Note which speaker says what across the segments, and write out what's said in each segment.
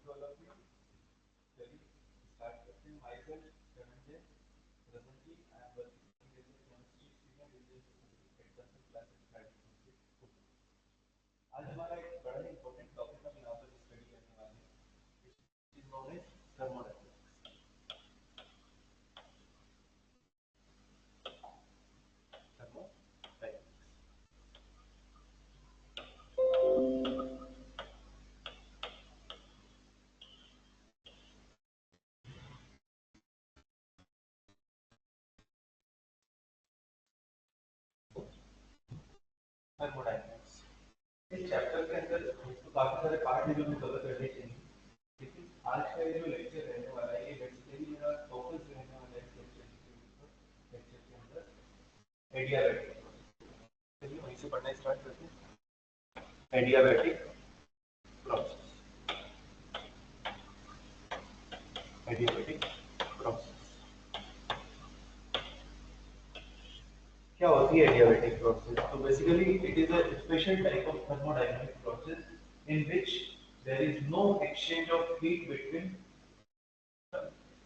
Speaker 1: Development. चलिए start करते हैं। Myself Dhananjay, presently I am working as a chemistry student in the advanced classes graduate. आज हमारा एक बड़ा ही इंपॉर्टेंट टॉपिक हम यहाँ पर स्टडी करने वाले हैं, it is known as thermodynamics. Thermodynamics thermodynamics इस चैप्टर के अंदर तो काफी सारे पार्ट हैं जो हमें कवर करने चाहिए, लेकिन आज का ये जो लेक्चर रहने वाला है ये बेसिकली मेरा फोकस रहने वाला है इस लेक्चर के अंदर एडियाबैटिक। चलिए वहीं से पढ़ना स्टार्ट करते हैं। एडियाबैटिक प्रोसेस, एडियाबैटिक प्रोसेस क्या होती है? एडियाबैटिक प्रोसेस तो basically it is a special type of thermodynamic process in which there is no exchange of heat between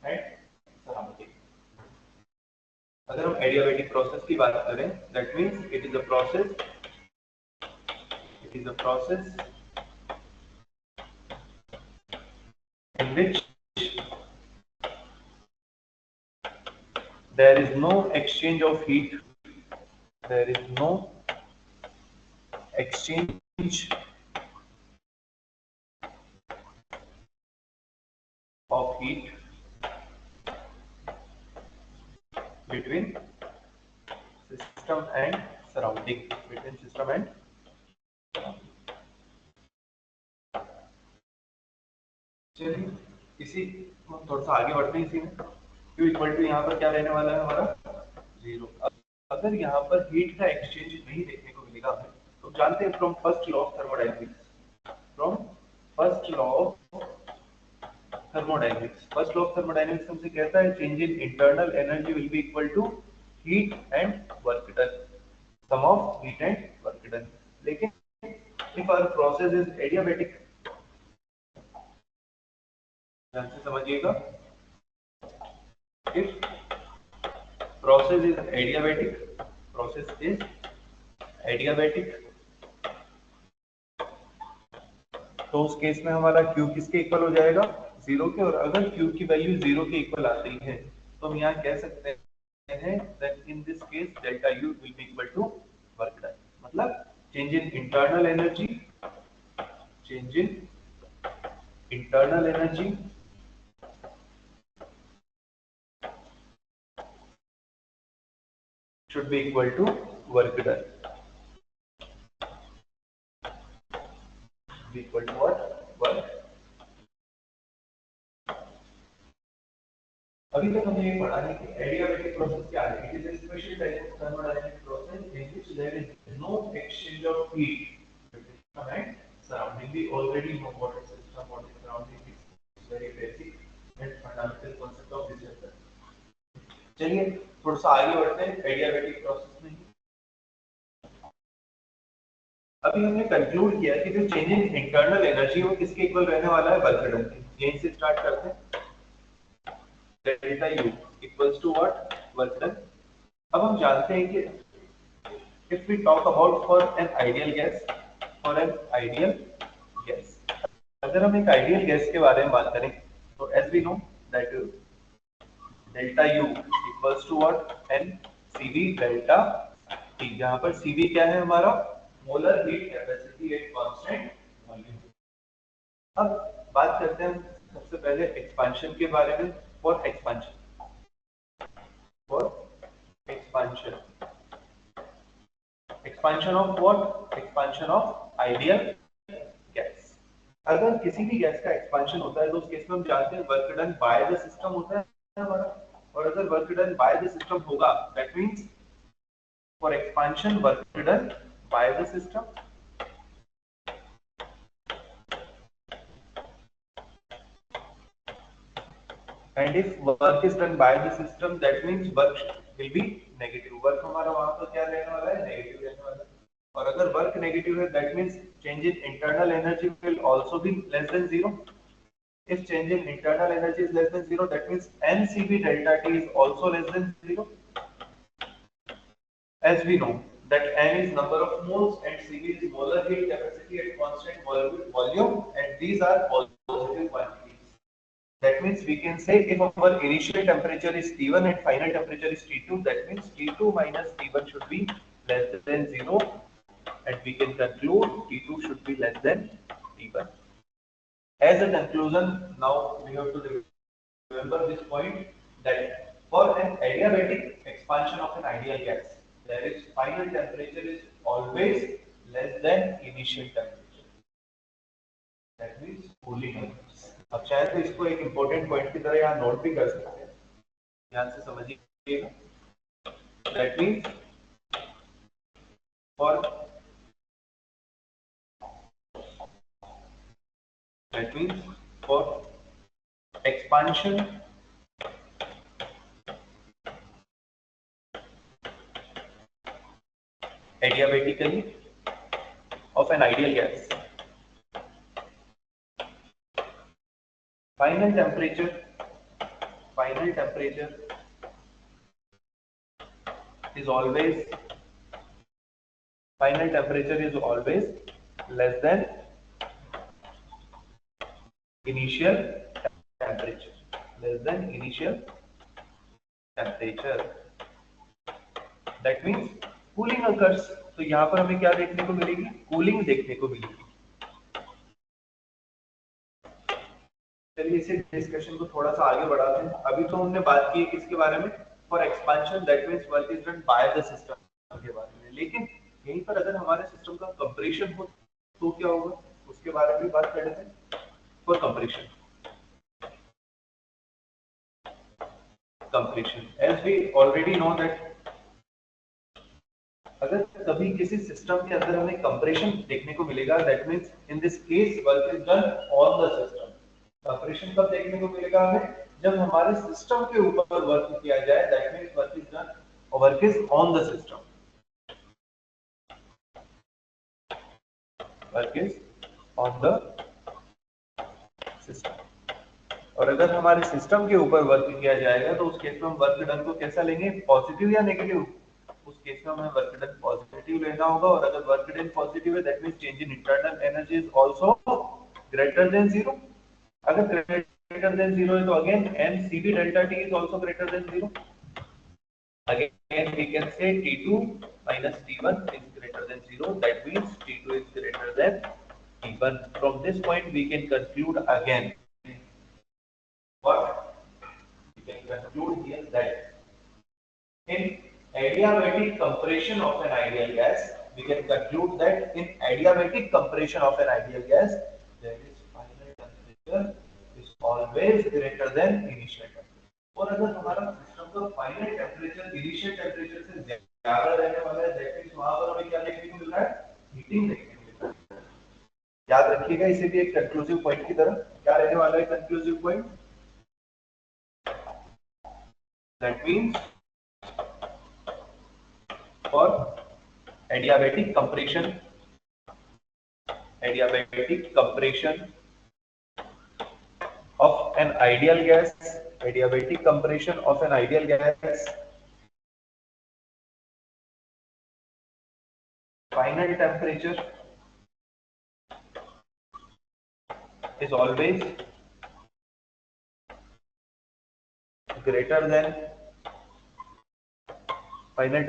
Speaker 1: and surrounding. अगर हम एडियाबैटिक प्रोसेस की बात करें, that means it is a process in which there is no exchange of heat, there is no exchange of heat between system and surrounding, between system and चलिए इसी थोड़ा सा आगे बढ़ते हैं। इसी में Q इक्वल टू यहाँ पर क्या रहने वाला है हमारा? जीरो। अगर यहाँ पर हीट का एक्सचेंज नहीं देखने को मिलेगा हमें, तो जानते हैं from first law of thermodynamics, from first law of thermodynamics, first law of thermodynamics हमसे कहता है change in internal energy will be equal to heat and work done, sum of heat and work done. लेकिन if our process is adiabatic, ध्यान से समझिएगा, इफ process is adiabatic, process is adiabatic, तो उस केस में हमारा Q किसके इक्वल हो जाएगा? जीरो के। और अगर Q की वैल्यू जीरो के इक्वल आती है तो हम यहाँ कह सकते हैं that in this case delta U will be equal to work done। मतलब change in internal energy, change in internal energy should be equal to work done, be equal to what? Work। अभी तक हमने ये पढ़ा है कि adiabatic process क्या है? It is a special type of thermodynamic process in which there is no exchange of heat between system and surrounding। We already know what is system, what is surrounding, it's very basic and fundamental concept of this chapter। चलिए थोड़ा सा आगे बढ़ते हैं adiabatic process में। अभी हमने conclude किया कि जो चेंज इन इंटरनल एनर्जी वो किसके इक्वल रहने वाला है? वर्क डन के। यहीं से स्टार्ट करते हैं। Delta U equals to what? Work done. अब हम जानते हैं कि if we talk about for an ideal gas, for an ideal gas, अगर हम एक आइडियल गैस के बारे में बात करें तो as we know that delta U equals to what? N CV delta T, जहां पर CV क्या है हमारा? Molar heat capacity at constant volume. अब बात करते हैं सबसे पहले एक्सपांशन के बारे में। For expansion, for expansion, expansion of what? Expansion of ideal gas. अगर किसी भी गैस का एक्सपांशन होता है तो उस केस में हम जानते हैं work done by the system होता है हमारा। और अगर work done by the system होगा, that means for expansion work done by the system, and if work is done by the system, that means work will be negative। Work हमारा वहां पर क्या रहने वाला है? नेगेटिव रहने वाला है। और अगर वर्क नेगेटिव है, that means change in internal energy will also be less than zero. If change in internal energy is less than 0, that means NCV delta T is also less than 0. As we know that N is number of moles and Cv is molar heat capacity at constant molar volume, and these are positive quantities. That means we can say if our initial temperature is T1 and final temperature is T2, that means T2 minus T1 should be less than 0, and we can conclude T2 should be less than T1. As a conclusion, now we have to remember this point that for an adiabatic expansion of an ideal gas, there is final temperature is always less than initial temperature. That means cooling occurs. अब शायद तो इसको एक important point की तरह यहाँ note भी कर सकते हैं. ध्यान से समझिएगा. That means for expansion adiabatically of an ideal gas, final temperature is always less than initial temperature. That means cooling occurs. तो यहाँ पर हमें क्या देखने को मिलेगी? कूलिंग देखने को मिलेगी. चलिए इसे डिस्कशन को थोड़ा सा आगे बढ़ाते हैं. अभी तो हमने बात की किसके बारे में? For expansion, that means work is done by the system के बारे में. लेकिन यहीं पर अगर हमारे सिस्टम का कंप्रेशन हो तो क्या होगा, उसके बारे में भी बात कर लेते हैं. For compression, as we already know that अगर कभी किसी सिस्टम के अंदर हमें कंप्रेशन देखने को मिलेगा, that means in this case work is done on the system. Compression कब देखने को मिलेगा हमें? जब हमारे सिस्टम के ऊपर वर्क किया जाए, that means work is done और work is on the system. Work is on the system. और अगर हमारे सिस्टम के ऊपर वर्क किया जाएगा तो उस केस में हम वर्क डन को कैसा लेंगे? पॉजिटिव या नेगेटिव? उस केस में हमें वर्क डन पॉजिटिव लेना होगा. और अगर वर्क डन पॉजिटिव है, that means change in internal energy is also greater than 0. अगर ग्रेटर देन 0 है तो again mCv delta T is also greater than 0. Again we can say T2 minus T1 is greater than 0. That means T2 is greater than T1. From this point we can conclude again. What? We can conclude here that in adiabatic compression of an ideal gas, we can conclude that in adiabatic compression of an ideal gas, there is final temperature is always greater than initial temperature. और अगर हमारा system का final temperature initial temperature से ज्यादा रहने वाला है, that means वहां पर हमें क्या देखने को मिल रहा है? हीटिंग देखने को मिल रहा है. याद रखिएगा इसे भी एक कंक्लूसिव पॉइंट की तरह. क्या रहने वाला है conclusive point? That means for adiabatic compression of an ideal gas, final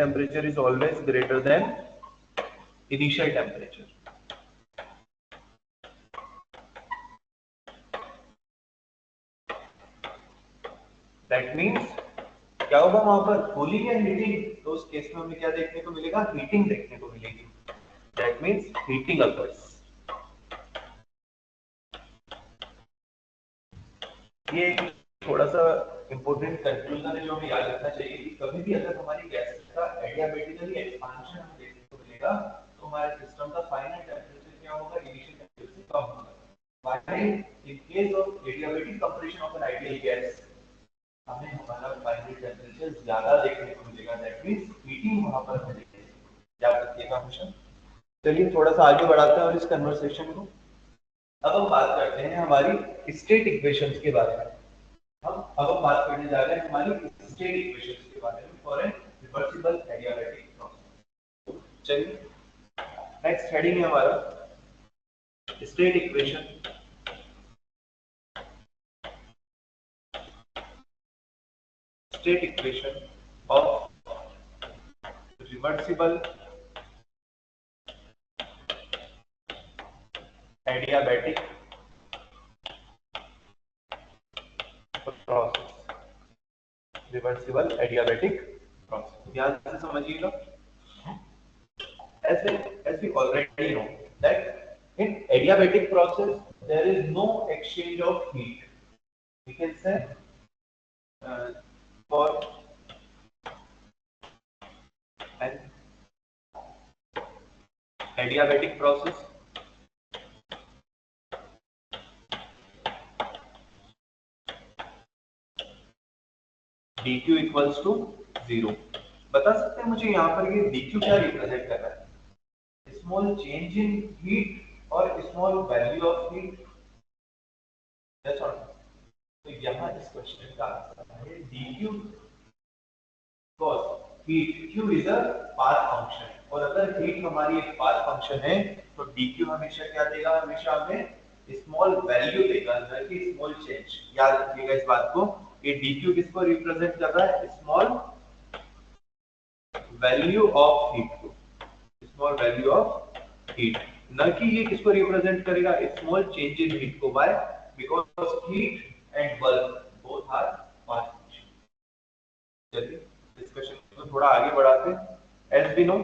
Speaker 1: temperature is always greater than initial temperature. That means क्या होगा वहां पर? Cooling and heating. तो उस केस में हमें क्या देखने को मिलेगा? हीटिंग देखने को मिलेगी. That means heating occurs. ये एक थोड़ा सा इंपॉर्टेंट कंक्लूजन है जो हमें याद रखना चाहिए कि कभी भी अगर हमारी गैस का एडियाबेटिकली एक्सपांशन हमें देखने को मिलेगा तो हमारे सिस्टम का फाइनल टेम्परेचर क्या होगा? इनिशियल टेम्परेचर से कम होगा. While in case of adiabatic compression of an ideal gas, हमें हमारा फाइनल टेम्परेचर ज्यादा देखने को मिलेगा. दैट मींस हीटिंग वहां पर मिलेगी. याद रखिएगा हमेशा. चलिए थोड़ा सा आगे बढ़ाते हैं और इस कन्वर्सेशन को. अब हम बात करते हैं हमारी स्टेट इक्वेशंस के बारे में। अब हम बात करने जा रहे हैं हमारी स्टेट इक्वेशंस के बारे में for an reversible adiabatic process. चलिए, नेक्स्ट हेडिंग है हमारा state equation. State equation of reversible adiabatic process. Reversible adiabatic process, ध्यान से समझिएगा। as we already know that in adiabatic process there is no exchange of heat. We can say for an adiabatic process dq equals to 0। बता सकते हैं मुझे यहाँ पर ये dq क्या रिप्रेजेंट कर रहा है? स्मॉल चेंज इन हीट और small value of heat. That's all. तो यहाँ इस क्वेश्चन का आंसर है dq cos heat q is a path function, और अगर हीट हमारी एक पाथ फंक्शन है तो dq हमेशा क्या देगा? हमेशा हमें स्मॉल वैल्यू देगा, न कि स्मॉल चेंज। याद रखिएगा इस बात को। ये dq किसको रिप्रेजेंट कर रहा है? स्मॉल वैल्यू ऑफ हीट को, स्मॉल वैल्यू ऑफ हीट, न कि ये किसको रिप्रेजेंट करेगा? स्मॉल चेंज इन हीट को। By because heat and work both are path function. चलिए डिस्कशन को थोड़ा आगे बढ़ाते हैं। एज वी नो,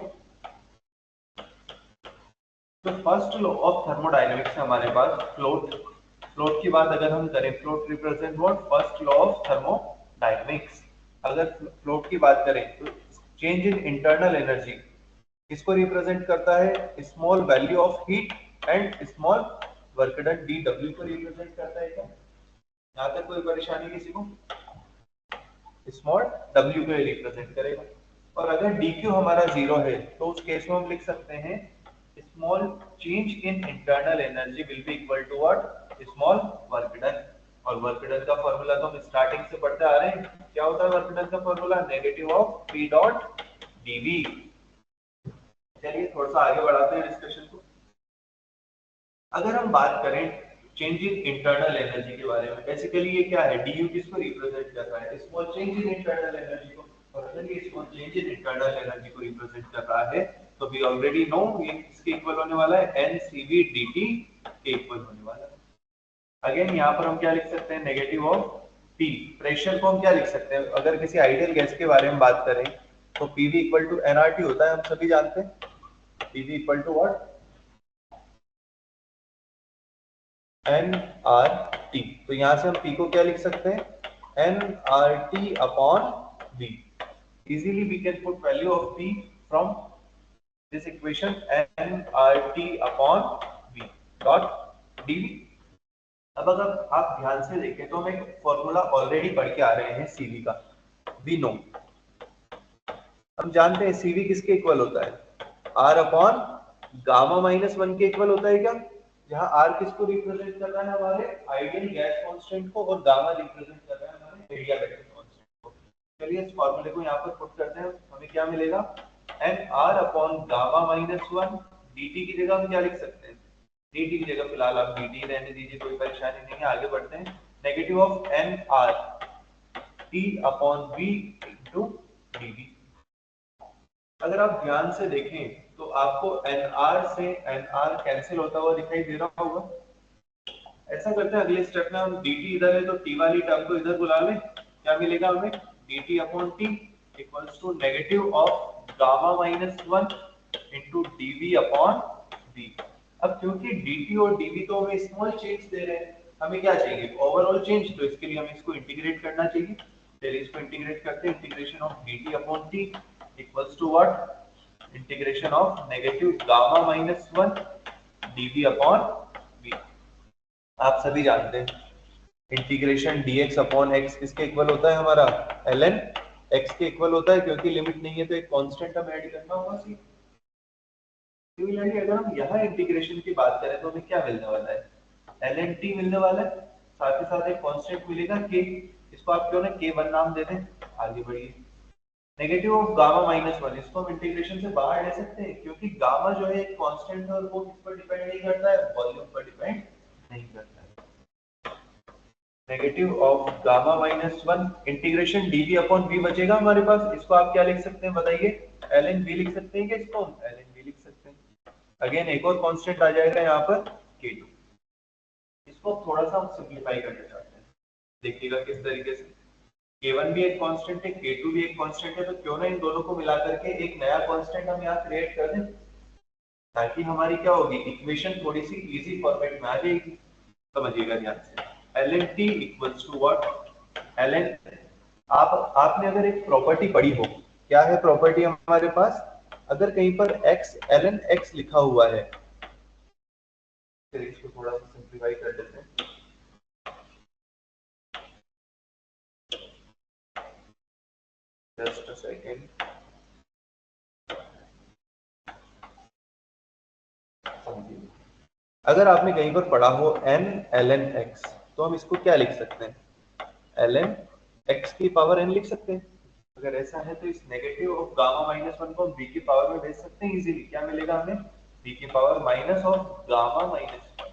Speaker 1: तो फर्स्ट लॉ ऑफ थर्मोडायनेमिक्स है हमारे पास फ्लोट। फ्लोट की बात अगर हम करें, float represent what? First law of thermodynamics. अगर फ्लोट की बात करें तो चेंज इन इंटरनल एनर्जी किसको रिप्रेजेंट करता है? Small value of heat and small work done dw को रिप्रेजेंट करता है क्या? यहाँ तक कोई परेशानी किसी को? स्मॉल w को रिप्रेजेंट करेगा। और अगर dq हमारा 0 है तो उस केस में हम लिख सकते हैं small change in internal energy will be equal to what? Small work done. और वर्क डन का फॉर्मूला तो हम स्टार्टिंग से पढ़ते आ रहे हैं। क्या होता है वर्क डन का formula? Negative of p dot dv। चलिए थोड़ा सा आगे बढ़ाते हैं डिस्कशन को। अगर हम बात करें चेंज इन इंटरनल एनर्जी के बारे में, बेसिकली ये क्या है? du किसको रिप्रेजेंट कर रहा है? Small change in internal energy को। और अगर ये small change in internal energy को रिप्रेजेंट कर रहा है तो वी ऑलरेडी नो ये किसके इक्वल होने वाला है? ncv dt के इक्वल होने वाला है। अगेन यहाँ पर हम क्या लिख सकते हैं? Negative of p। प्रेशर को हम क्या लिख सकते हैं? अगर किसी आइडियल गैस के बारे में बात करें तो pv इक्वल टू nRT होता है, हम सभी जानते हैं। pv equal to what? nRT। तो यहां से हम p को क्या लिख सकते हैं? nRT upon v। Easily we can put value of p from this equation nRT upon v dot dv। अब अगर आप ध्यान से देखें तो हम एक फॉर्मूला ऑलरेडी पढ़ के आ रहे हैं cv का। वी नो, हम जानते हैं cv किसके इक्वल होता है? r अपॉन गामा माइनस 1 के इक्वल होता है क्या? जहां r किसको रिप्रेजेंट कर रहा है? हमारे आइडियल गैस कांस्टेंट को, और गामा रिप्रेजेंट कर रहा है हमारे एडियाबैटिक कांस्टेंट को। चलिए इस फार्मूले को यहाँ पर पुट करते हैं। हमें क्या मिलेगा? nr upon gamma minus 1 dt की जगह हम क्या लिख सकते हैं? dt की जगह फिलहाल आप dt रहने दीजिए, कोई परेशानी नहीं है। आगे बढ़ते हैं। Negative of nr t upon v into dv। अगर आप ध्यान से देखें तो आपको nr से nr कैंसिल होता हुआ दिखाई दे रहा होगा। ऐसा करते हैं, अगले स्टेप में हम dt इधर है तो t वाली टर्म को इधर बुला लें। क्या मिलेगा हमें? dt upon t equals to negative of gamma minus 1 into dv upon v। अब क्योंकि dt और dv तो हमें स्मॉल चेंज दे रहे हैं, हमें क्या चाहिए? Overall change. तो इसके लिए हमें इसको इंटीग्रेट करना चाहिए। चलिए इसको इंटीग्रेट करते हैं। Integration of dt upon t equals to what? Integration of negative gamma minus 1 dv upon v। आप सभी जानते हैं इंटीग्रेशन dx अपॉन x किसके इक्वल होता है? हमारा ln x के इक्वल होता है, क्योंकि लिमिट नहीं है तो एक कांस्टेंट हम ऐड करना होगा। सिमिलरली अगर हम यहाँ इंटीग्रेशन की बात करें तो हमें क्या मिलने वाला है? ln t मिलने वाला है, साथ ही साथ एक कांस्टेंट मिलेगा k, इसको आप क्यों ना k1 नाम दे दें। आगे बढ़िए, negative of gamma minus one, इसको हम इंटीग्रेशन से बाहर ले सकते हैं क्योंकि गामा जो है एक कांस्टेंट है और वो किस पर डिपेंड नहीं करता है, वॉल्यूम पर डिपेंड नहीं करता है। Negative of gamma minus one, integration dv upon v बचेगा हमारे पास, इसको आप क्या लिख सकते हैं बताइए, ln v लिख सकते हैं क्या, इसको ln v लिख सकते हैं। अगेन एक और कांस्टेंट आ जाएगा यहाँ पर k2, इसको थोड़ा सा हम सिंपलीफाई करना चाहते हैं, देखिएगा किस तरीके से। k1 भी एक कांस्टेंट है, k2 भी एक कांस्टेंट है, तो क्यों ना इन दोनों को मिला करके एक नया कांस्टेंट हम यहाँ क्रिएट कर दें, ताकि हमारी क्या होगी, इक्वेशन थोड़ी सी इजी फॉर्मेट में आ जाएगी। समझिएगा ध्यान से, ln t equals to what, ln, आपने अगर एक प्रॉपर्टी पढ़ी हो, क्या है प्रॉपर्टी हमारे पास, अगर कहीं पर x ln x लिखा हुआ है, फिर इसको थोड़ा सा सिंपलीफाई कर देते हैं। जस्ट अ सेकंड, अगर आपने कहीं पर पढ़ा हो n ln x, तो हम इसको क्या लिख सकते हैं, ln x की पावर n लिख सकते हैं। अगर ऐसा है तो इस negative of gamma minus one को हम v की पावर में भेज सकते हैं इजीली, क्या मिलेगा हमें, v की power minus of gamma minus one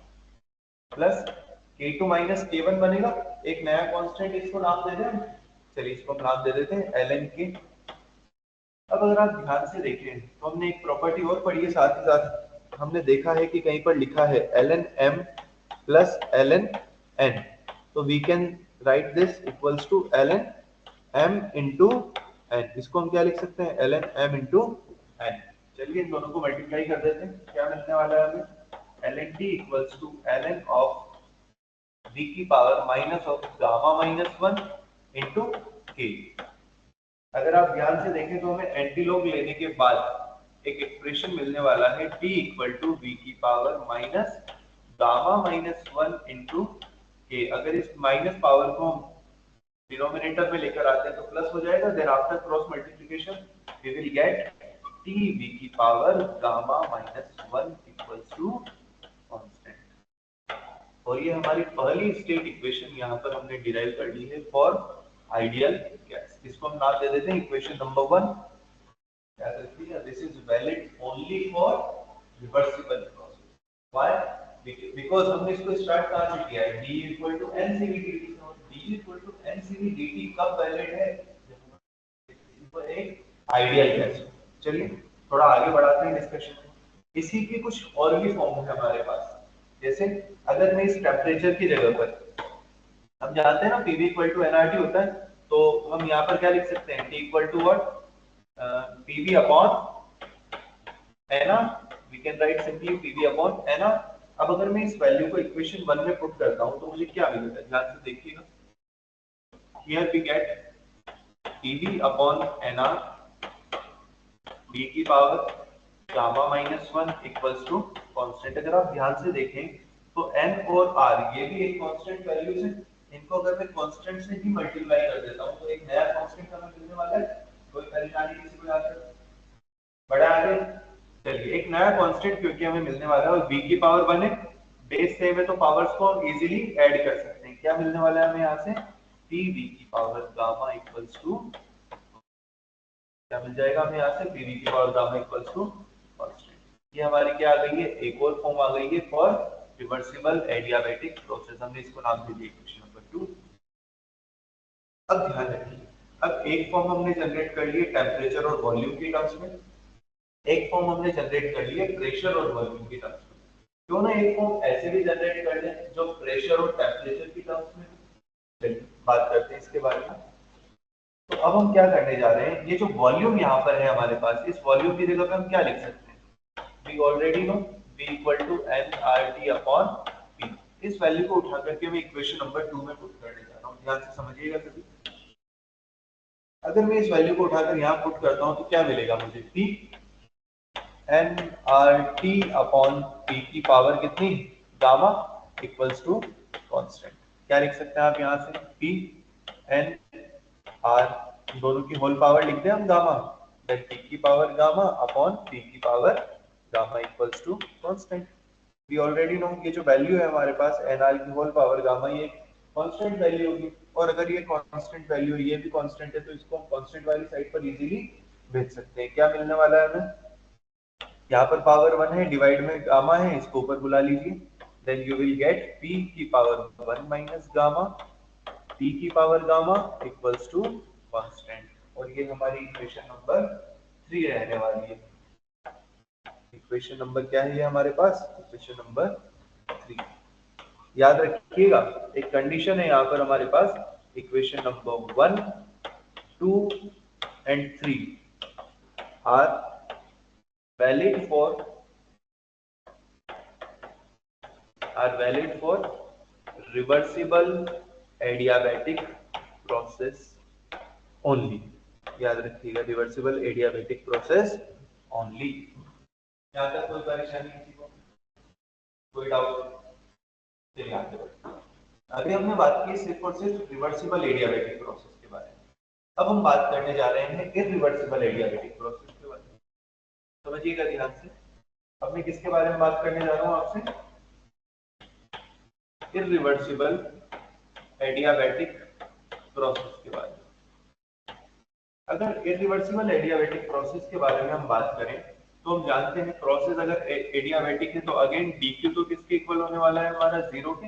Speaker 1: plus k2 minus k1 बनेगा, एक नया कांस्टेंट, इसको नाम दे दें, चलिए इसको हम नाम दे देते हैं ln k। अब अगर आप ध्यान से देखें तो हमने एक प्रॉपर्टी और पढ़ी है, साथ ही साथ हमने देखा है कि कहीं पर लिखा है ln m plus ln n, तो we can write this equals to ln m into n, इसको हम क्या लिख सकते हैं, ln m इंटू n। चलिए इन दोनों को मल्टीप्लाई कर देते हैं, क्या मिलने वाला है हमें, ln t equals to ln of v की power minus of gamma minus one into k। अगर आप ध्यान से देखें तो हमें एंटीलॉग लेने के बाद एक एक्सप्रेशन मिलने वाला है t इक्वल टू वी की power minus gamma minus one into के। अगर इस माइनस पावर को हम डिनोमिनेटर में लेकर आते हैं तो प्लस हो जाएगा, then after cross multiplication we will get t v की power gamma minus one equals to constant. और ये हमारी पहली स्टेट इक्वेशन यहाँ पर हमने डिराइव कर ली है फॉर आइडियल गैस, इसको हम नाम दे देते हैं इक्वेशन नंबर वन। याद रखिए this is valid only for reversible process. Why, because हमने इसको स्टार्ट कहां से किया है, d equal to ncv dt, d equal to ncv dt कब वैलिड है, जब एक आइडियल गैस। चलिए थोड़ा आगे बढ़ाते हैं डिस्कशन में, इसी के कुछ और भी फॉर्म है हमारे पास। जैसे अगर मैं इस टेम्परेचर की जगह पर, हम जानते हैं ना PV इक्वल टू nRT होता है, तो हम यहाँ पर क्या लिख सकते हैं, T equal to what, PV upon NR, we can write simply PV upon NR। अब अगर मैं इस वैल्यू को इक्वेशन वन में पुट करता हूँ तो मुझे क्या मिलेगा, ध्यान से देखिएगा, here we get PV upon NR V की power gamma minus one equals to constant. अगर आप ध्यान से देखें तो n और r ये भी एक कांस्टेंट वैल्यूज है, इनको अगर मैं कांस्टेंट से ही मल्टीप्लाई कर देता हूं तो एक नया कांस्टेंट हमें मिलने वाला है। कोई परेशानी किसी को याद है, बड़ा आगे, चलिए एक नया कांस्टेंट क्योंकि हमें मिलने वाला है और v की पावर वन है, बेस सेम है तो पावर्स को हम इजीली ऐड कर सकते हैं। क्या मिलने वाला है हमें यहाँ से, pv की पावर गामा इक्वल्स टू, क्या मिल जाएगा हमें यहाँ से, pv की power gamma equals to constant. ये हमारी क्या आ गई है, एक और फॉर्म आ गई है फॉर रिवर्सिबल एडियाबैटिक प्रोसेस, हमने इसको नाम दे दिया इक्वेशन नंबर टू। अब ध्यान रखिए, अब एक फॉर्म हमने जनरेट कर ली है टेम्परेचर और वॉल्यूम की टर्म्स में, एक फॉर्म हमने जनरेट कर ली है प्रेशर और वॉल्यूम की टर्म्स में। क्यों ना एक फॉर्म ऐसे भी जनरेट कर लें जो प्रेशर और टेम्परेचर की टर्म्स में। चलिए बात करते हैं इसके बारे में। तो अब हम क्या करने जा रहे हैं, ये जो वॉल्यूम यहाँ पर है हमारे पास, इस वॉल्यूम की जगह पे हम क्या लिख सकते हैं, we already know v equal to nRT upon p। इस वैल्यू को उठा करके मैं इक्वेशन नंबर टू में पुट करने जा रहा हूँ, ध्यान से समझिएगा सभी। अगर मैं इस वैल्यू को उठाकर यहाँ पुट करता हूँ तो क्या मिलेगा मुझे, p nRT अपॉन p की पावर कितनी, गामा इक्वल्स टू कांस्टेंट। क्या लिख सकते हैं आप यहाँ से, p n r दोनों की होल पावर लिख दें हम गामा, देन p की पावर गामा अपॉन p की power gamma equals to constant. We already know ये जो वैल्यू है हमारे पास एन आर की होल पावर गामा, ये कांस्टेंट वैल्यू होगी, और अगर ये कांस्टेंट वैल्यू ये भी कांस्टेंट है तो इसको हम कांस्टेंट वाली साइड पर इजीली भेज सकते हैं। क्या मिलने वाला है हमें, यहाँ पर पावर 1 है, डिवाइड में गामा है, इसको ऊपर बुला लीजिए, then you will get p की पावर 1 माइनस गामा, p की power gamma equals to constant, और ये हमारी इक्वेशन नंबर 3 रहने वाली है। इक्वेशन नंबर क्या है ये हमारे पास, इक्वेशन नंबर 3। याद रखिएगा एक कंडीशन है यहाँ पर हमारे पास, equation number 1, 2 and 3 are valid for reversible adiabatic process only। याद रखिएगा रिवर्सिबल एडियाबेटिक प्रोसेस ओनली। यहाँ तक कोई परेशानी किसी को, कोई डाउट? चलिए आगे बढ़ते हैं। अभी हमने बात की सिर्फ और सिर्फ रिवर्सिबल एडियाबेटिक प्रोसेस के बारे में, अब हम बात करने जा रहे हैं इरिवर्सिबल एडियाबेटिक प्रोसेस के बारे में। समझिएगा ध्यान से, अब मैं किसके बारे में बात करने जा रहा हूँ आपसे, इरिवर्सिबल एडियाबेटिक प्रोसेस के बारे में। अगर इरिवर्सिबल एडियाबेटिक प्रोसेस के बारे में हम बात करें तो हम जानते हैं प्रोसेस अगर एडियाबेटिक है तो अगेन dq तो किसके इक्वल होने वाला है, हमारा जीरो के,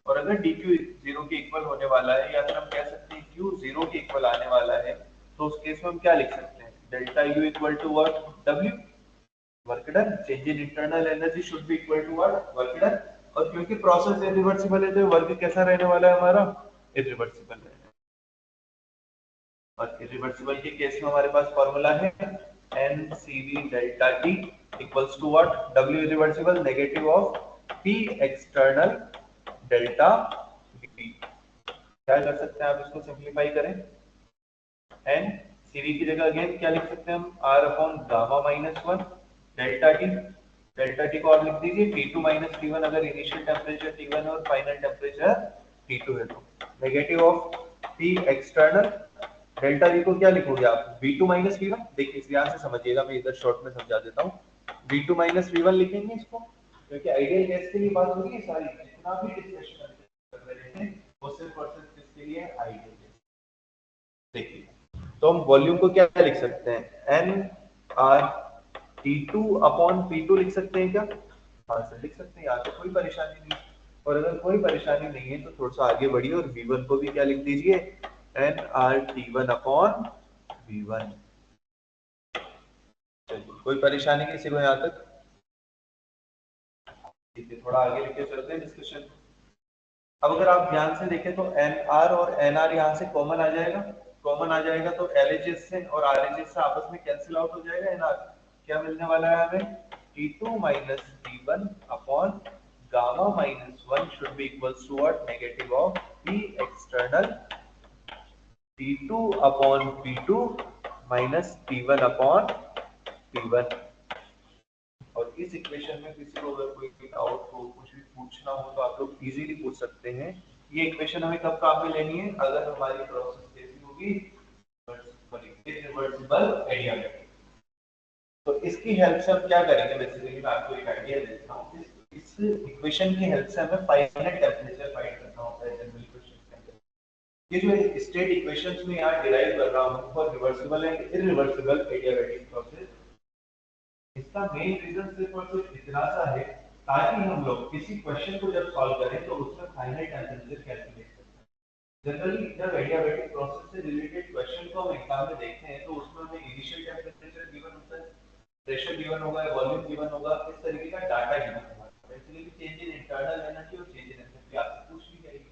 Speaker 1: और अगर dq जीरो के इक्वल होने वाला है या फिर हम कह सकते हैं q जीरो के इक्वल आने वाला है, तो उस केस में हम क्या लिख सकते हैं, delta u equal to what, w, work done, change in internal energy should be equal to what, work done, और क्योंकि प्रोसेस इरिवर्सिबल है तो वर्क कैसा रहने वाला है हमारा, इरिवर्सिबल है। और इरिवर्सिबल के केस में हमारे पास फॉर्मूला है NCV delta T equals to what, W irreversible negative of P external delta V। क्या कर सकते हैं आप इसको सिंपलीफाई करें, N CV की जगह अगेन क्या लिख सकते हैं हम, R upon gamma minus 1 delta T, delta T को और लिख दीजिए T2 माइनस T1, अगर इनिशियल टेम्परेचर T1 और फाइनल टेम्परेचर T2 है तो negative of P external delta we को क्या लिखोगे आप, V2 माइनस V1। देखिए इस ध्यान से समझिएगा, मैं इधर शॉर्ट में समझा देता हूँ, V2 माइनस V1 लिखेंगे इसको, क्योंकि आइडियल गैस के लिए बात हो रही है सारी, जितना भी डिस्कशन कर रहे हैं वो सिर्फ और सिर्फ किसके लिए, आइडियल गैस। देखिए तो हम वॉल्यूम को क्या लिख सकते हैं, N R T2 upon P2 लिख सकते हैं क्या, हाँ सर लिख सकते हैं, यहाँ तो कोई परेशानी नहीं। और अगर कोई परेशानी नहीं है तो थोड़ा सा आगे बढ़िए और V1 को भी क्या लिख दीजिए, N R T1 upon V1। चलिए कोई परेशानी किसी को यहाँ तक, ठीक है थोड़ा आगे लेके चलते हैं डिस्कशन। अब अगर आप ध्यान से देखें तो एन आर और एन आर यहाँ से कॉमन आ जाएगा, कॉमन आ जाएगा तो LHS से और RHS से आपस में कैंसिल आउट हो जाएगा, एन आर क्या मिलने वाला है हमें, T2 minus T1 upon gamma minus 1 should be equals to what, negative of P external T2 upon P2 minus T1 upon P1। और इस इक्वेशन में किसी को अगर कोई डाउट हो, कुछ भी पूछना हो तो आप लोग इजीली पूछ सकते हैं। ये इक्वेशन हमें कब काम में लेनी है, अगर हमारी प्रोसेस कैसी होगी, इरिवर्सिबल एडियाबेटिक। तो इसकी हेल्प से हम क्या करेंगे, बेसिकली मैं आपको एक आइडिया देता हूँ, इस इक्वेशन की हेल्प से हमें फाइनल टेम्परेचर फाइंड करना होता है जनरल इक्वेशन के अंदर। ये जो स्टेट इक्वेशंस में यहाँ डिराइव कर रहा हूँ for reversible and irreversible adiabatic process, इसका मेन रीजन सिर्फ और सिर्फ इतना सा है ताकि हम लोग किसी क्वेश्चन को जब सॉल्व करें तो उसमें फाइनल टेम्परेचर कैलकुलेट करें। जनरली जब एडियाबेटिक प्रोसेस से रिलेटेड क्वेश्चन को हम एग्जाम में देखते हैं तो उसमें हमें इनिशियल टेम्परेचर गिवन होता है, प्रेशर गिवन होगा, वॉल्यूम गिवन होगा, इस तरीके का डाटा गिवन होगा। Basically change in internal energy और चेंज इन एंथैल्पी आपसे पूछ ली जाएगी,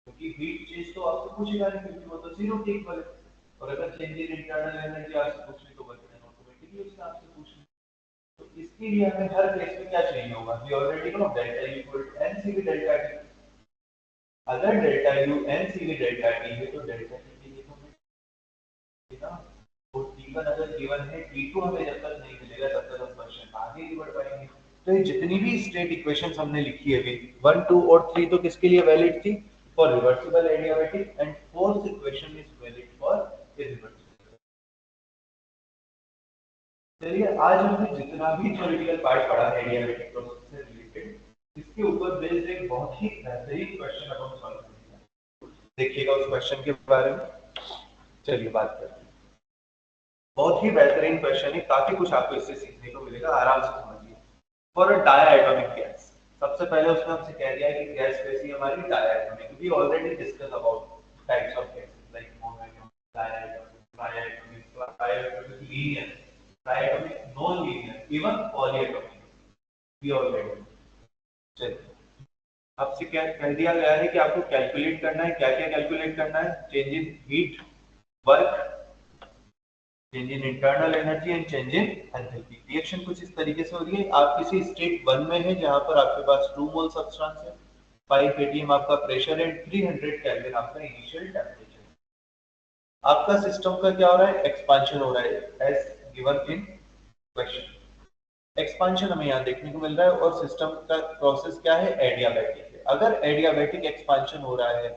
Speaker 1: क्योंकि हीट चेंज तो आपसे पूछेगा नहीं क्योंकि वो तो जीरो के इक्वल है, और अगर चेंज इन इंटरनल एनर्जी आपसे पूछ ली तो वर्क डन ऑटोमेटिकली उससे आपसे पूछ ली। तो इसके लिए हमें हर केस में क्या चाहिए होगा, we already know delta you equal to n c v delta t. अगर delta u n c v delta t है तो डेल्टा टी के लिए तो हमें ना, तो टी1 अगर गिवन है, टी2 हमें जब तक नहीं मिलेगा तब तक हम क्वेश्चन आगे नहीं बढ़ पाएंगे। तो ये जितनी भी स्टेट इक्वेशंस हमने लिखी है अभी 1 2 और 3 तो किसके लिए वैलिड थी, for reversible adiabatic, and fourth equation is valid for irreversible. चलिए आज हमने जितना भी थ्योरेटिकल पार्ट पढ़ा है एडियाबेटिक प्रोसेस से रिलेटेड उसके ऊपर बेस्ड एक बहुत ही बेहतरीन क्वेश्चन अब हम सॉल्व करेंगे। देखिएगा उस क्वेश्चन के बारे में, चलिए बात करते हैं। बहुत ही बेहतरीन क्वेश्चन है, काफी कुछ आपको इससे सीखने को मिलेगा, आराम से समझिए। फॉर अ डायटोमिक गैस, सबसे पहले उसने हमसे कह दिया कि गैस कैसी है हमारी, diatomic. We already discuss about types of gases like monoatomic, diatomic, triatomic, triatomic, linear, triatomic, non linear, even polyatomic. We already, चलिए आपसे क्या कह दिया गया है कि आपको कैलकुलेट करना है, क्या क्या कैलकुलेट करना है, change in heat, work, change in internal energy and change in enthalpy. Reaction कुछ इस तरीके से हो रही है, आप किसी स्टेट 1 में है जहां पर आपके पास 2 मोल सब्सटेंस है, 5 atm आपका प्रेशर है, 300 केल्विन आपका इनिशियल टेंपरेचर। आपका सिस्टम का क्या हो रहा है, एक्सपांशन हो रहा है as given in question. Expansion हमें यहाँ देखने को मिल रहा है और सिस्टम का प्रोसेस क्या है, एडियाबैटिक है। अगर एडियाबैटिक एक्सपांशन हो रहा है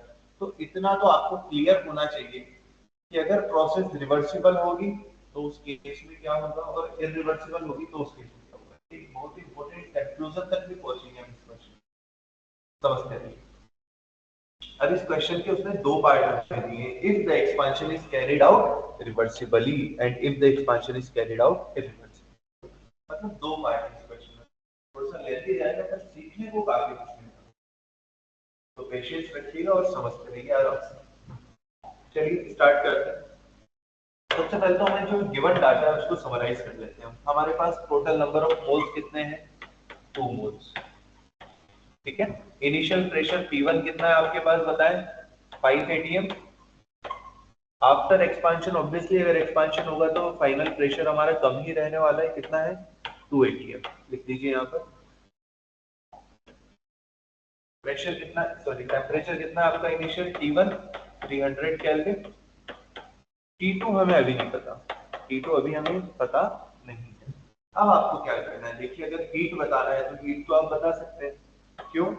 Speaker 1: तो इतना तो आपको क्लियर होना चाहिए कि अगर प्रोसेस रिवर्सिबल होगी तो उस केस में क्या होगा, और इरिवर्सिबल होगी तो उस केस में क्या होगा। एक बहुत ही इंपॉर्टेंट कंक्लूजन तक भी पहुंचेंगे हम इस क्वेश्चन समझते हैं। अब इस क्वेश्चन के उसने दो पार्ट दिए हैं, if the expansion is carried out reversibly and if the expansion is carried out irreversibly. मतलब दो पार्ट है इस क्वेश्चन में, थोड़ा सा लेंथी जाएगा पर सीखने को काफी कुछ मिलेगा, तो पेशेंस रखिएगा और समझते रहिए आराम से। चलिए स्टार्ट करते हैं। सबसे पहले तो हमें जो गिवन डाटा है उसको समराइज कर लेते हैं। हमारे पास टोटल नंबर ऑफ मोल्स कितने हैं, 2 मोल्स, ठीक है। इनिशियल प्रेशर P1 कितना है आपके पास बताएं, 5 atm। आफ्टर एक्सपांशन ऑब्वियसली अगर एक्सपांशन होगा तो फाइनल प्रेशर हमारा कम ही रहने वाला है, कितना है, 2 atm। लिख दीजिए यहाँ पर। प्रेशर कितना, सॉरी टेम्परेचर कितना है आपका इनिशियल, T1 300 केल्विन। T2 हमें अभी नहीं पता, T2 अभी हमें पता नहीं है। अब आपको क्या करना है, देखिए अगर हीट बताना है तो हीट तो आप बता सकते हैं, क्यों,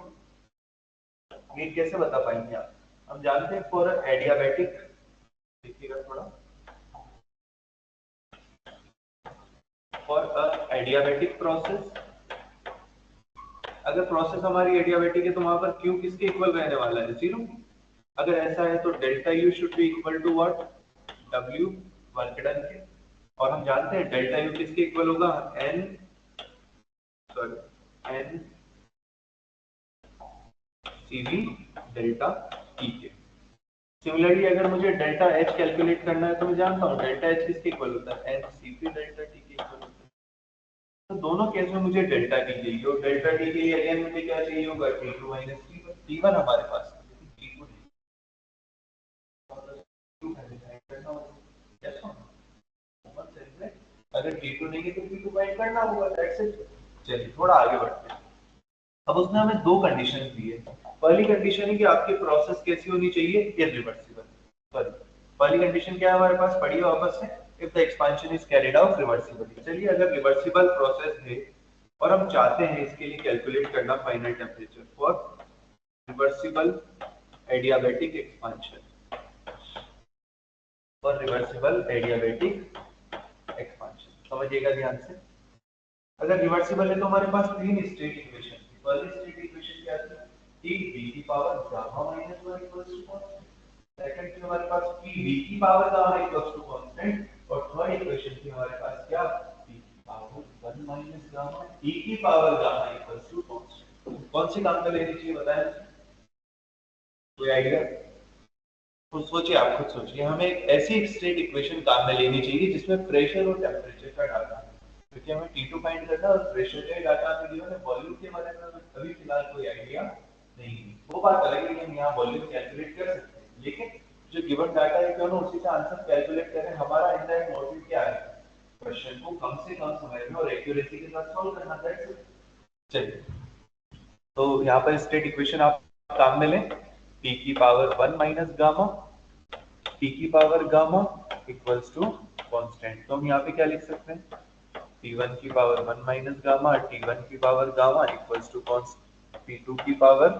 Speaker 1: हीट कैसे बता पाएंगे आप, हम जानते हैं फॉर एडियाबैटिक, देखिएगा थोड़ा, फॉर अ एडियाबैटिक प्रोसेस, अगर प्रोसेस हमारी एडियाबैटिक है तो वहां पर Q किसके इक्वल रहने वाला है, 0। अगर ऐसा है तो delta U should be equal to what, W work done के, और हम जानते हैं डेल्टा U किसके इक्वल होगा, N, sorry N CV delta T के। सिमिलरली अगर मुझे डेल्टा H कैलकुलेट करना है तो मैं जानता हूँ डेल्टा H किसके इक्वल होता है, N CP डेल्टा T के इक्वल होता है। तो दोनों केस में मुझे डेल्टा टी चाहिए, और डेल्टा टी के लिए अगेन मुझे क्या चाहिए होगा, T2 माइनस T1। T1 हमारे पास है, लेकिन T2 नहीं। अगर T2 नहीं है तो T2 फाइंड करना होगा, दैट्स इट। चलिए थोड़ा आगे बढ़ते हैं। अब उसने हमें दो कंडीशन दी है। पहली कंडीशन है कि आपकी प्रोसेस कैसी होनी चाहिए, इरिवर्सिबल। सॉरी, पहली कंडीशन क्या है हमारे पास, पढ़िए वापस से, if the expansion is carried out reversibly. चलिए अगर रिवर्सिबल प्रोसेस है और हम चाहते हैं इसके लिए कैलकुलेट करना final temperature for reversible adiabatic expansion, for reversible adiabatic expansion, समझिएगा ध्यान से। अगर रिवर्सिबल है तो हमारे पास तीन स्टेट इक्वेशन थी। पहली स्टेट इक्वेशन क्या थी, T v की power gamma minus 1 equals to constant. Second थी हमारे पास P v की power gamma equals to constant, और थर्ड इक्वेशन थी हमारे पास क्या, P की पावर 1 माइनस गामा E की power gamma equals to constant. कौन सी काम में लेनी चाहिए बताएं, कोई आइडिया, तो सोचिए, आप खुद सोचिए, हमें एक ऐसी स्टेट इक्वेशन काम में लेनी चाहिए जिसमें प्रेशर और टेम्परेचर का डाटा, क्योंकि हमें T2 फाइंड करना है और प्रेशर का डाटा हमें दिया है, वॉल्यूम के बारे में हमें अभी फिलहाल कोई आइडिया नहीं है। वो बात अलग है कि हम यहाँ वॉल्यूम कैलकुलेट कर सकते हैं, लेकिन जो गिवन डाटा है क्यों ना उसी का आंसर कैलकुलेट करें। हमारा इंडायरेक्ट मोटिव क्या है, क्वेश्चन को कम से कम समय में और एक्यूरेसी के साथ सॉल्व करना, दैट्स इट। चलिए तो यहाँ पर स्टेट इक्वेशन आप काम में लें, P की पावर 1 माइनस गामा, T की power gamma equals to constant. तो हम यहाँ पे क्या लिख सकते हैं, T1 की पावर 1 माइनस गामा, T1 की power gamma equals to T2 की पावर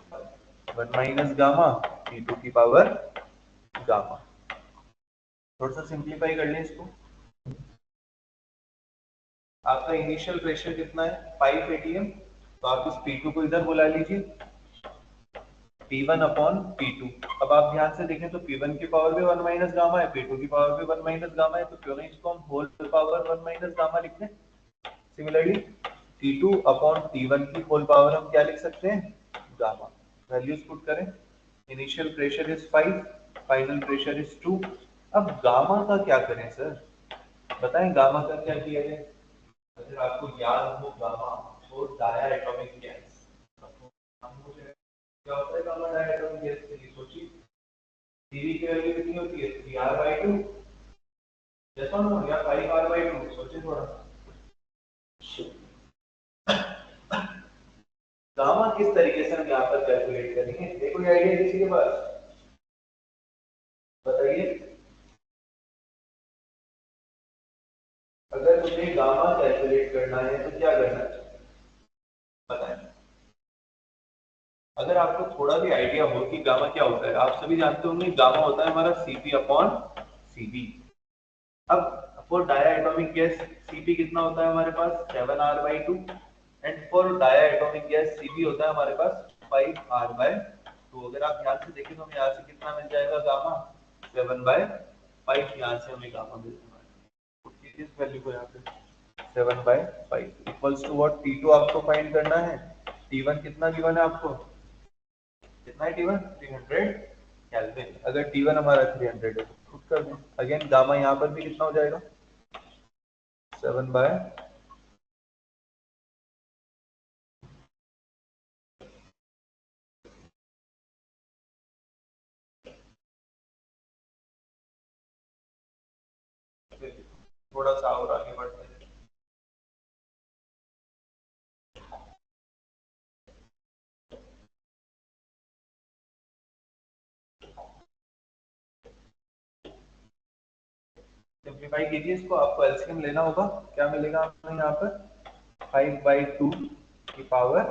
Speaker 1: 1 माइनस गामा, T2 की पावर गामा। थोड़ा सा सिंप्लीफाई कर लें इसको। आपका इनिशियल प्रेशर कितना है, 5 atm, तो आप इस P2 को इधर बुला लीजिए, P1 अपॉन P2। अब आप ध्यान से देखें तो P1 की पावर भी 1 माइनस गामा है, P2 की पावर भी 1 माइनस गामा है, तो क्यों नहीं इसको हम होल पावर 1 माइनस गामा लिख दें। सिमिलरली T2 अपॉन T1 की होल पावर हम क्या लिख सकते हैं, गामा। वैल्यूज पुट करें, initial pressure is 5, final pressure is 2। अब गामा का क्या करें सर, बताएं गामा का क्या किया जाए। अगर आपको याद हो गामा और डाया एटॉमिक गैस, क्या होता है गामा डाया एटॉमिक गैस के लिए, सोचिए सीवी की वैल्यू कितनी होती है, 3r/2 जैसा ना, या 5r/2, सोचिए थोड़ा। गामा किस तरीके से हम यहाँ पर कैलकुलेट करेंगे, ये कोई आइडिया किसी के पास, बताइए। अगर मुझे गामा कैलकुलेट करना है तो क्या करना चाहिए, बताएं। अगर आपको थोड़ा भी आइडिया हो कि गामा क्या होता है, आप सभी जानते होंगे गामा होता है हमारा Cp अपॉन Cv। अब for diatomic gas Cp कितना होता है हमारे पास, 7r/2, and for diatomic gas Cv होता है हमारे पास 5r/2। अगर आप ध्यान से देखें तो हमें यहाँ से कितना मिल जाएगा गामा, 7/5। यहाँ से हमें गामा मिल जाएगा, इस वैल्यू को यहाँ पे 7/5 इक्वल्स टू व्हाट, T2 आपको फाइंड करना है, T1 कितना गिवन है आपको, कितना है T1, 300 केल्विन। अगर T1 हमारा 300 है, पुट कर दें अगेन, गामा यहाँ पर भी कितना हो जाएगा, 7/, थोड़ा सा और आगे बढ़ते हैं। सिंप्लीफाई कीजिए इसको, आपको एलसीएम लेना होगा, क्या मिलेगा हमें यहाँ पर, 5/2 की पावर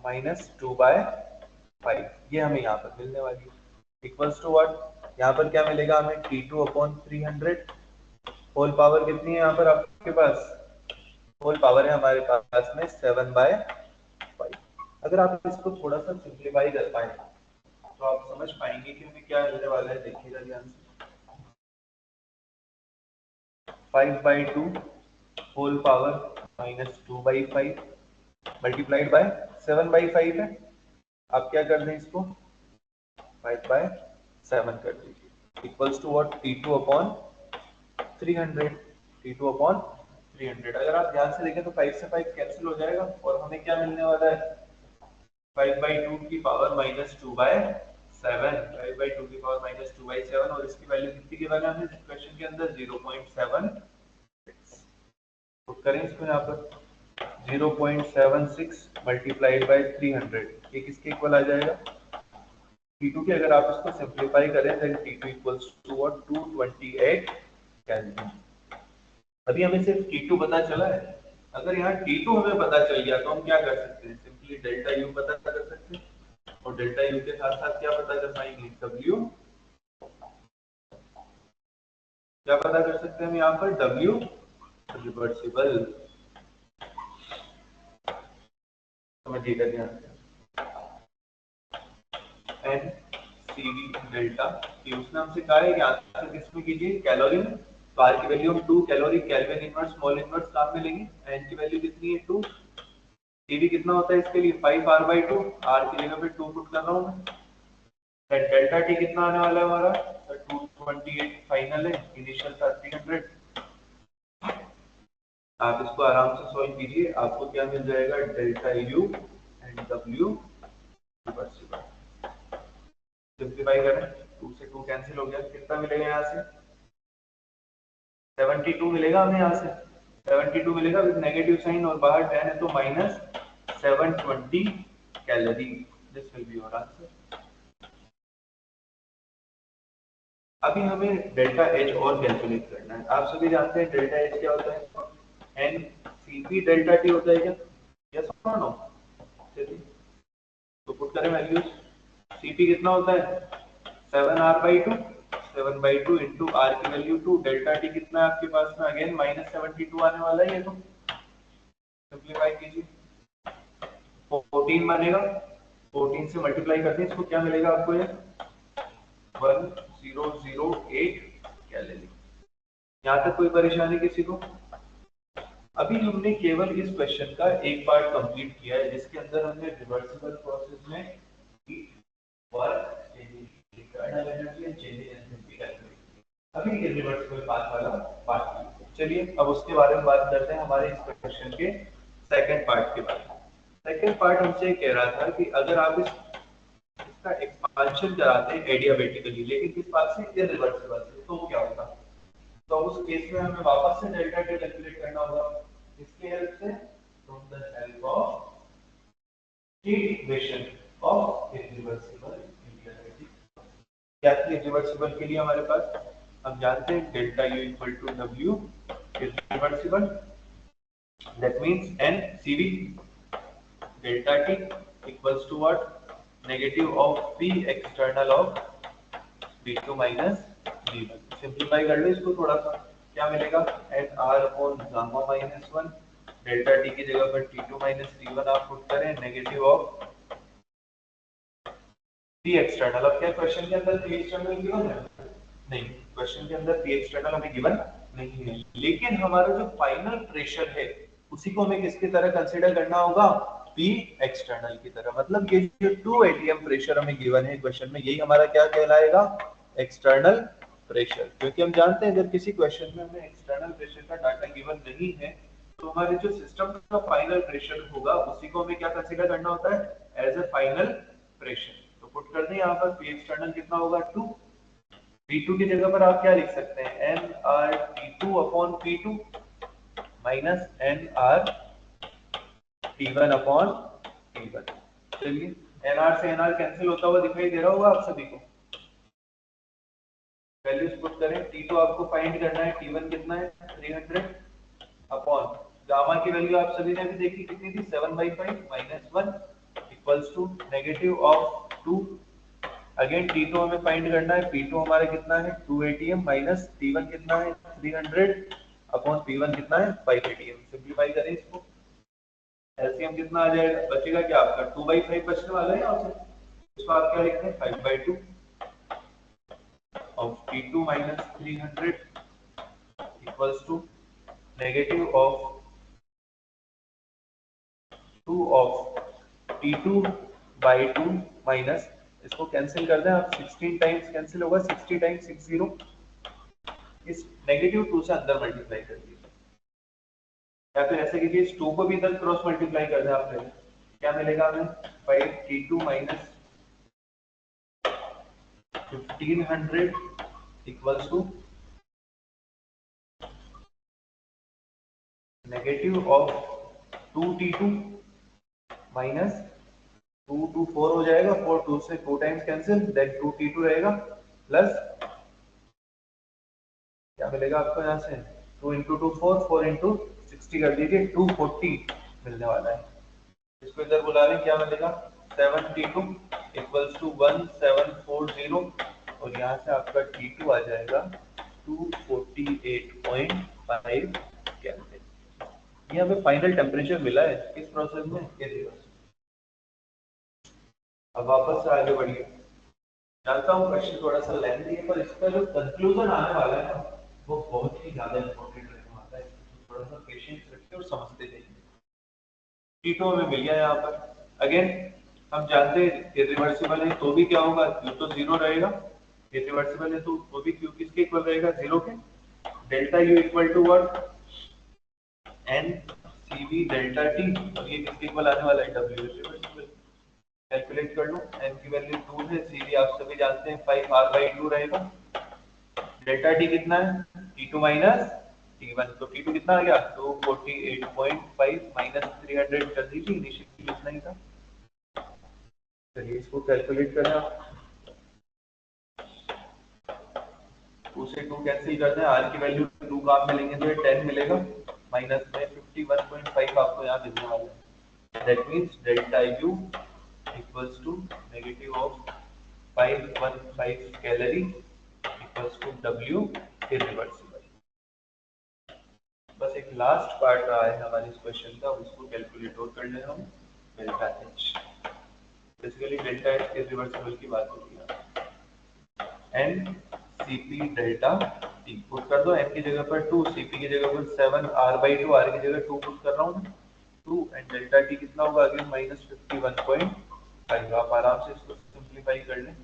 Speaker 1: -2/5, ये हमें यहाँ पर मिलने वाली है, इक्वल्स टू व्हाट, यहाँ पर क्या मिलेगा हमें, T2 अपॉन 300, होल पावर कितनी है यहाँ पर आपके पास, होल पावर है हमारे पास में 7/5। अगर आप इसको थोड़ा सा सिंप्लीफाई कर पाए तो आप समझ पाएंगे कि हमें क्या मिलने वाला है, देखिएगा ध्यान से। 5/2 होल पावर -2/5 मल्टीप्लाइड बाय 7/5 है। आप क्या कर दें इसको, 5/7 कर दीजिए, equals to what, T2 upon 300, T2 upon 300। अगर आप ध्यान से देखें तो 5 से 5 कैंसिल हो जाएगा और हमें क्या मिलने वाला है, 5/2 की पावर -2/7, 5/2 की पावर -2/7, और इसकी वैल्यू कितनी गिवन है हमें क्वेश्चन के अंदर, 0.76। पुट करें इसको यहाँ पर, 0.76 मल्टीप्लाइड बाय 300, ये किसके इक्वल आ जाएगा, T2 के। अगर आप इसको सिंप्लीफाई करें then T2 equals to what, 228 kelvin. अभी हमें सिर्फ T2 पता चला है, अगर यहाँ T2 हमें पता चल गया तो हम क्या कर सकते हैं, सिंपली डेल्टा U पता कर सकते हैं, और डेल्टा U के साथ साथ क्या पता कर पाएंगे, W, क्या पता कर सकते हैं हम यहाँ पर, W रिवर्सिबल। समझिएगा ध्यान से, एन सी वी डेल्टा की उसने हमसे कहा है कि आंसर किसमें कीजिए, कैलोरी में। तो आर की वैल्यू हम 2 calorie kelvin inverse small inverse काम में लेंगे, एन की वैल्यू कितनी है 2, टीवी कितना होता है इसके लिए 5r/2, आर की जगह पे 2 पुट कर रहा हूँ मैं, फिर डेल्टा टी कितना आने वाला है हमारा, 228 फाइनल है, इनिशियल था 300। आप इसको आराम से सॉल्व कीजिए, आपको क्या मिल जाएगा, delta U and W reversible. Simplify करें, 2 से 2 कैंसिल हो गया, कितना मिलेगा यहाँ से, 72 मिलेगा हमें यहाँ से, 72 मिलेगा विद नेगेटिव साइन, और बाहर 10 है तो -720 calorie, this will be your answer. अभी हमें डेल्टा एच और कैलकुलेट करना है। आप सभी जानते हैं डेल्टा एच क्या होता है, N C P delta T होता है क्या, यस और नो, चलिए तो पुट करें वैल्यूज। सीपी कितना होता है, 7r/2, 7/2 इंटू आर की वैल्यू 2, डेल्टा टी कितना है आपके पास में, अगेन -72 आने वाला है, ये तो सिंप्लीफाई कीजिए, 14 बनेगा, 14 से मल्टीप्लाई करते हैं इसको, क्या मिलेगा आपको, ये 1008 कैलोरी। यहाँ तक कोई परेशानी किसी को? अभी हमने केवल इस क्वेश्चन का एक पार्ट कंप्लीट किया है, जिसके अंदर हमने रिवर्सिबल प्रोसेस में work internal energy and change in enthalpy calculate किया। अभी इरिवर्सिबल पार्ट वाला पार्ट, चलिए अब उसके बारे में बात करते हैं हमारे इस क्वेश्चन के सेकंड पार्ट के बारे में। सेकंड पार्ट हमसे कह रहा था कि अगर आप इसका एक्सपांशन कराते हैं एडियाबेटिकली, लेकिन किस बात से, इरिवर्सिबल से, तो क्या होगा? तो उस केस में हमें वापस से डेल्टा टी कैलकुलेट करना होगा, इसके हेल्प से, फ्रॉम द हेल्प ऑफ की इक्वेशन ऑफ इरिवर्सिबल एडियाबेटिक। क्या थी इरिवर्सिबल के लिए हमारे पास? हम जानते हैं delta you equal to W irreversible, that means N CV delta T equals to what, negative of P external of V2 minus V1। Simplify कर लो इसको थोड़ा सा, क्या मिलेगा, N R upon gamma minus 1, delta T की जगह पर T2 माइनस T1 आप पुट करें, नेगेटिव ऑफ P एक्सटर्नल। अब क्या क्वेश्चन के अंदर P एक्सटर्नल गिवन है? नहीं, क्वेश्चन के अंदर P एक्सटर्नल हमें गिवन नहीं है, लेकिन हमारा जो फाइनल प्रेशर है उसी को हमें किसकी तरह कंसीडर करना होगा, P एक्सटर्नल की तरह। मतलब ये जो 2 एटीएम प्रेशर हमें गिवन है क्वेश्चन में, यही हमारा क्या कहलाएगा, एक्सटर्नल प्रेशर। क्योंकि हम जानते हैं अगर किसी क्वेश्चन में हमें एक्सटर्नल प्रेशर का डाटा गिवन नहीं है, तो हमारे जो सिस्टम का फाइनल प्रेशर होगा उसी को हमें क्या कंसीडर करना होता है, एज ए फाइनल प्रेशर। तो पुट कर दें यहाँ पर P एक्सटर्नल कितना होगा, 2। P2 की जगह पर आप क्या लिख सकते हैं, nRT2 upon P2 minus nRT1 upon T1। चलिए nR से nR कैंसिल होता हुआ दिखाई दे रहा होगा आप सभी को। वैल्यूज पुट करें, T2 आपको फाइंड करना है, T1 कितना है, 300 अपॉन गामा की वैल्यू आप सभी ने अभी देखी कितनी थी, 7/5 minus 1 equals to negative of 2। Again T2 हमें फाइंड करना है, P2 हमारा कितना है, 2 एटीएम माइनस T1 कितना है, 300 अपॉन P1 कितना है, 5 एटीएम। सिंप्लीफाई करें इसको, एलसीएम कितना आ जाएगा, बचेगा क्या आपका, 2/5 बचने वाला है यहाँ से, इसको आप क्या लिखते हैं, 5/2 of T2 minus 300 equals to negative of 2 of T2/2 minus, इसको कैंसिल कर दें आप, 16 टाइम्स कैंसिल होगा, 60 टाइम्स 60, इस नेगेटिव 2 से अंदर मल्टीप्लाई कर दीजिए, या फिर ऐसे कीजिए इस 2 को भी इधर क्रॉस मल्टीप्लाई कर दें आप, क्या मिलेगा हमें, 5T2 minus 1500 equals to negative of 2T2 minus 2 2 4 हो जाएगा, 4 2 से 4 टाइम्स कैंसिल, देन 2T2 रहेगा, प्लस क्या मिलेगा आपको यहाँ से, 2 इंटू 2 4, 4 इंटू 60 कर दीजिए, 240 मिलने वाला है। इसको इधर बुला लें, क्या मिलेगा, 7T2 इक्वल्स टू 1740, और यहाँ से आपका T2 आ जाएगा 248.5 केल्विन। ये हमें फाइनल टेम्परेचर मिला है किस प्रोसेस में, ये रिवर्स। अब वापस से आगे बढ़िए, जानता हूँ क्वेश्चन थोड़ा सा लेंथी है, पर इसका जो कंक्लूजन आने वाला है ना, वो बहुत ही ज्यादा इंपॉर्टेंट रहने वाला है, थोड़ा सा पेशेंस रखिए और समझते जाइए। T2 हमें मिल गया यहाँ पर, अगेन हम जानते हैं इरिवर्सिबल है तो भी क्या होगा, Q तो 0 रहेगा, इरिवर्सिबल है तो भी Q किसके इक्वल रहेगा, 0 के। Delta U equal to what, n CV delta T, और ये किसके इक्वल आने वाला है, W इरिवर्सिबल। कैलकुलेट कर लो, n की वैल्यू 2 है, CV आप सभी जानते हैं 5R/2 रहेगा, डेल्टा T कितना है, T2 माइनस T1, तो T2 कितना आ गया, 248.5 माइनस 300 कर दीजिए, इनिशियली कितना ही था। चलिए इसको कैलकुलेट करें आप, 2 से 2 कैंसिल कर दें, R की वैल्यू 2 का आप मिलेंगे तो 10 मिलेगा, माइनस में 51.5 आपको यहाँ मिलने वाला है, that means delta U equals to negative of 515 calorie W irreversible। बस एक लास्ट पार्ट रहा है हमारे इस क्वेश्चन का, उसको कैलकुलेट और कर लेना हम। Delta h, basically delta h irreversible की बात होती है। N C P delta t put कर दो, एन की जगह पर 2, सी पी की जगह पर 7, आर बाई 2, आर की जगह 2 पुट कर रहा हूँ 2, एंड डेल्टा टी कितना होगा अगेन -51.5। आप आराम से इसको सिंप्लीफाई कर लें,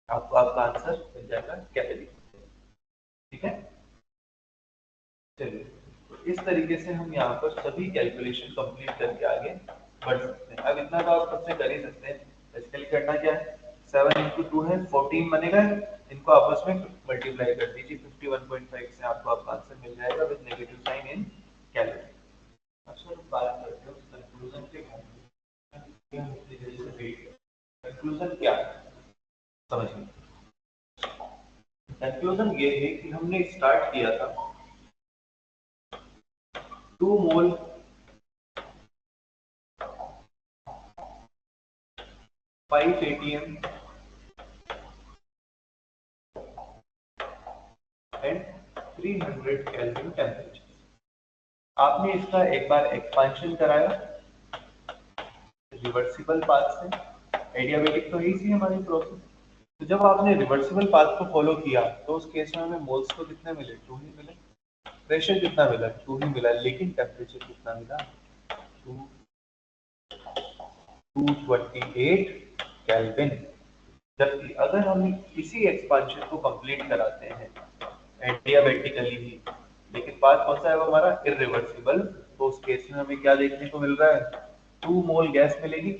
Speaker 1: आपको आपका आंसर मिल जाएगा कैलोरी। ठीक है, चलिए तो इस तरीके से हम यहाँ पर सभी कैलकुलेशन कंप्लीट करके आगे बढ़ सकते हैं। अब इतना तो आप खुद से कर ही सकते हैं। बेसिकली करना क्या है, 7 इंटू 2 है 14 बनेगा, इनको आपस में मल्टीप्लाई कर दीजिए, 51.5 से आपको आपका आंसर मिल जाएगा with negative sign in calorie. अब सर बात करते हैं कंक्लूजन के बारे में। कंक्लूजन क्या है समझिए। कंक्लूजन ये है कि हमने स्टार्ट किया था 2 मोल 5 atm एंड 300 केल्विन टेम्परेचर। आपने इसका एक बार एक्सपेंशन कराया रिवर्सिबल पाथ से, एडियाबेटिक तो यही थी हमारी प्रोसेस। तो जब आपने रिवर्सिबल पाथ को फॉलो किया तो उस केस में हमें मोल्स तो कितने मिले, 2 ही मिले, प्रेशर कितना मिला, 2 ही मिला, लेकिन टेम्परेचर कितना मिला, 228 केल्विन। जबकि अगर हम इसी एक्सपेंशन को कंप्लीट कराते हैं एडियाबेटिकली ही, लेकिन पाथ कौन सा है वो हमारा इरिवर्सिबल, तो उस केस में हमें क्या देखने को मिल रहा है, 2 मोल गैस मिलेगी,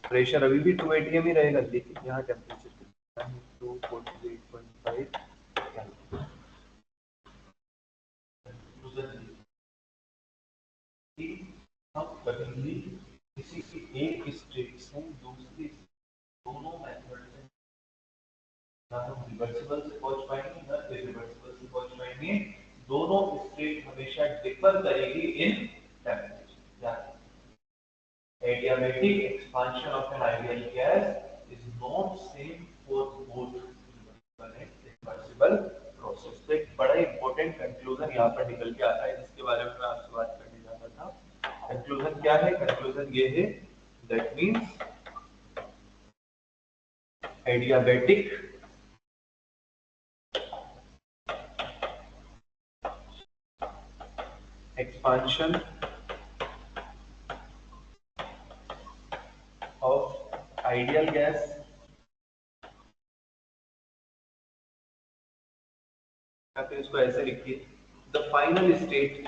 Speaker 1: प्रेशर अभी भी 2 atm ही रहेगा, लेकिन यहाँ टेम्परेचर कितना है 248.5 केल्विन। हम कभी किसी एक स्टेट से दूसरी, दोनों मेथड से ना हम रिवर्सिबल से पहुंच पाएंगे ना इरिवर्सिबल से पहुंच पाएंगे, दोनों स्टेट हमेशा डिफर करेगी in temperature. Adiabatic expansion of an ideal gas is not same for both reversible and irreversible process। तो एक बड़ा इंपॉर्टेंट कंक्लूजन यहाँ पर निकल के आता है जिसके बारे में मैं आपसे बात करने जा रहा था। कंक्लूजन क्या है, कंक्लूजन ये है, that means adiabatic expansion of ideal gas या फिर इसको ऐसे लिखिए, the final state,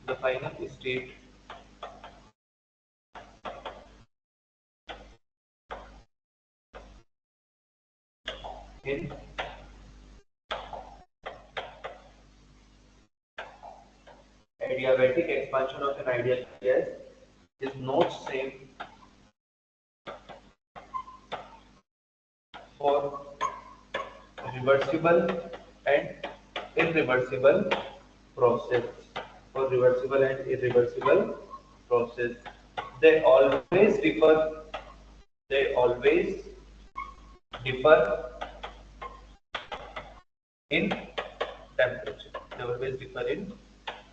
Speaker 1: the final state in adiabatic expansion of an ideal gas is not same for reversible and irreversible process, for reversible and irreversible process they always differ, they always differ in temperature, they always differ in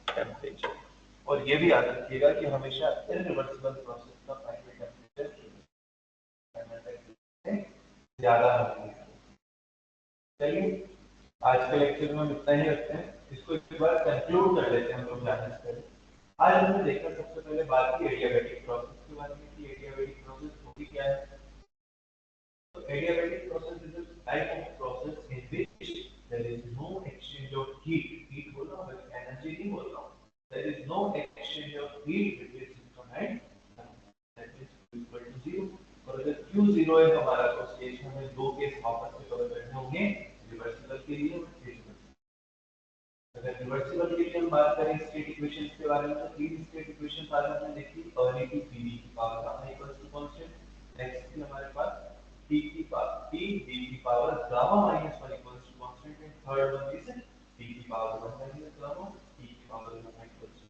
Speaker 1: temperature। और ये भी याद रखिएगा कि हमेशा irreversible process का final temperature ज्यादा होती है। चलिए आज के लेक्चर में हम इतना ही रखते हैं, इसको एक बार कंक्लूड कर लेते हैं हम लोग जाने से पहले। आज हमने देखा सबसे पहले बात की एडियाबेटिक प्रोसेस के बारे में कि एडियाबेटिक प्रोसेस होती क्या है। तो adiabatic process is a type of process in which there is no exchange of heat, heat बोल रहा हूं एनर्जी नहीं बोल रहा हूं, there is no exchange of heat between system and that is equal to 0। और अगर Q 0 है हमारा तो स्टेज में दो केस वापस से कवर करने होंगे, रिवर्सिबल के लिए और इरिवर्सिबल। अगर रिवर्सिबल के लिए हम बात करें स्टेट इक्वेशंस के बारे में, तो तीन स्टेट इक्वेशंस आज हमने देखी, अर्ली टू पी की power gamma equals to constant, next थी हमारे पास टी की पावर टी डी की power gamma minus 1 equals to constant, and third one is T की पावर 1 माइनस गामा टी की पावर 1 इक्वल्स टू।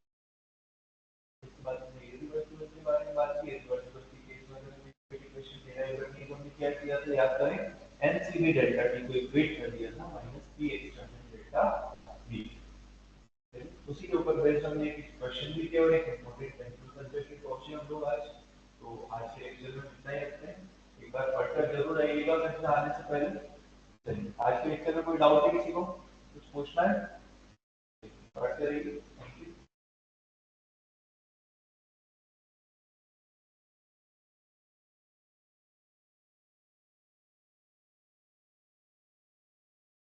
Speaker 1: इसके बाद हमने इरिवर्सिबल के बारे में बात की, इरिवर्सिबल के केस में अगर हम स्टेट इक्वेशन डिराइव करनी है तो क्या किया था याद करें, एनसीवी डेल्टा टी को इक्वेट कर दिया था minus P external delta B. उसी के ऊपर बेस्ड हमने एक क्वेश्चन भी किया और एक इंपॉर्टेंट टेक्निकल कंसेप्ट पे पहुंचे हम लोग आज। तो आज के लेक्चर में इतना ही रखते हैं, एक बार पढ़कर जरूर आइएगा क्वेश्चन आने से पहले। चलिए आज के लेक्चर में कोई डाउट है किसी को, कुछ पूछना है, पढ़ते रहिए।